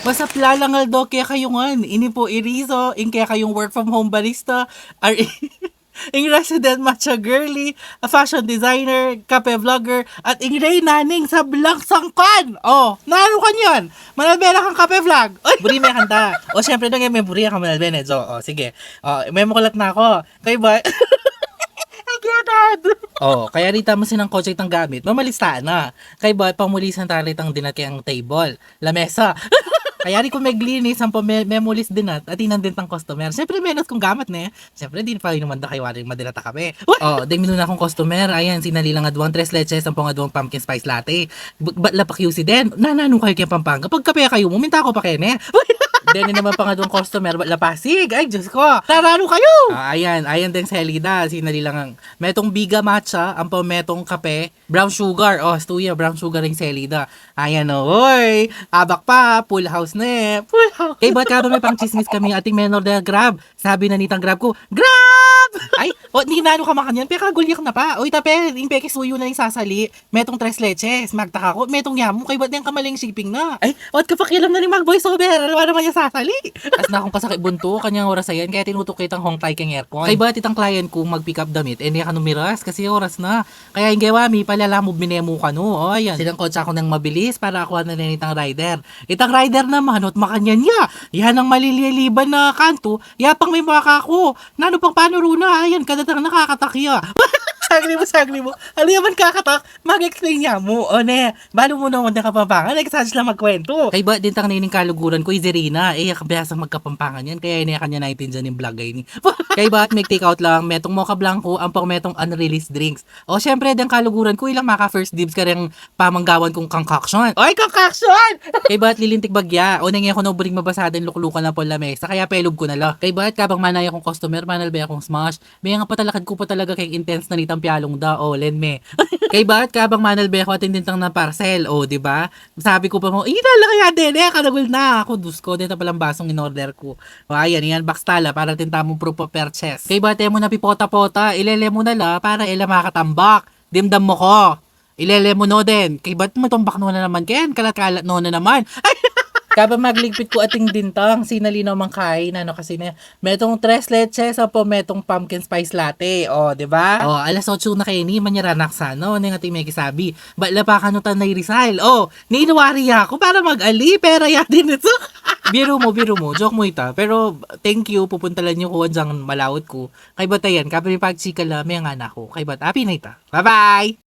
Basta plalangal do kaya kayungan. Ini po iriso, in kaya kayong work from home barista, ar ing resident matcha girly, a fashion designer, kape vlogger, at ing Ray Naning sa Blang Sangkan. Oh, nano ka niyan? Manalbena kang kape vlog. Oy, buri may kanta. O, syempre nang may buri ka manalbena. So, sige. May mukulat na ako. Kay ba? Kaya rita mo sinang kotse itang gamit, mamalistaan na. Kay ba, pamulisan talitang dinatiyang table, lamesa. Kaya rin kung maglinis, ang memolis din at inandin tang customer. Siyempre, menos kung gamat na siyempre, di pa rin naman na kayo waring madilata kami. Ding minuna akong customer. Ayan, sinalilang adwang 3 leches, 10 adwang pumpkin spice latte. Batla pa QC din. Nananong kayo kaya Pampanga. Pag kape kayo, muminta ko pa kayo, ne? Then naman pa nga doon customer, lapasig. Ay, Diyos ko. Tarano kayo. Ayan din sa Helida. Sinalilang ang metong biga matcha, ang metong kape, brown sugar. Stuya, brown sugar yung Helida. Ayan oy. Abak pa, full house na eh. Full house. Kaya ba't ka ba may pang chismis kami ating menor na Grab? Sabi na nitang Grab ko, Grab! Ay, hindi na ano ka makanyan. Peka gulyak na pa. Oy, tape, yung peke suyo na yung sasali. Metong 3 leches. Magtaka ko. Metong yamu. Kaya ba't yung kamaling shipping na? Ay, what ka pakialam na rin mag-voice over. Ano naman yung sasali? As na akong pasakit bunto, kanyang oras ayan. Kaya tinutok kitang hong tay kang aircon. Kaya ba't itang client ko mag-pick up damit? Hindi ka numiras kasi oras na. Kaya yung gawami, palalamog minemo ka no. O, ayan. Silang kotse ako ng mabilis para ako na rin itang rider. Itang rider naman, at makanyan niya. Yan ang malililiban na kanto. Yapang may makako. Nano pang paano runa? Ayan, kadatang nakakatakya. sagli mo. Ano yaman kakatak? Mag-explain niya mo. O ne, balo mo naman na kapampangan. Nagsasabi lang magkwento. Kaya ba din tang nining kaluguran ko, Izerina. Kabihasang magkapampangan yan. Kaya niya kanya naitindihan yung vlog ay ni. Kaya ba at make take out lang, metong mocha blanco, ang pang metong unreleased drinks. O syempre, din kaluguran ko, ilang maka first dibs ka rin pamanggawan kong concoction. Oy, concoction! Kaya ba at lilintik bagya? O nangyay ko na uburing mabasa din luklukan na po lamesa. Kaya pelob ko na la. Kaya ba at kabang manay akong customer, manal ba akong smash? May nga patalakad ko pa talaga kay intense na nitang pialong da. O, len me. Kaya ba at kabang manal ba ako atin din tang na parcel? O, di ba? Sabi ko pa mo, inala kaya din kanagul na ako. Dusko, din na palang basong in order ko. O, ayan, yan, box tala para tintamong proof of purchase. Kaya ba at mo na pipota-pota, ilele mo na la para ila makatambak. Dimdam mo ko. Ilele mo no din. Kaya ba't matumbak no na naman ken? Kalat-kalat no na naman. Ay! Kaba magligpit ko ating dintang, sinalinaw mang kain, kasi na, metong 3 leches, metong pumpkin spice latte, di ba? Alas 8 na kayo ni, manyaranak sa, no, nga ating may kisabi, bala pa kanutan na i-resign, niinuwari ako para mag-ali, pera yatin ito. biro mo, joke mo ita, pero thank you, pupunta lang nyo ko dyan malawot ko, kay batayan, kapag pagsikala, may nga na ako, kay bat, happy na ita, bye-bye!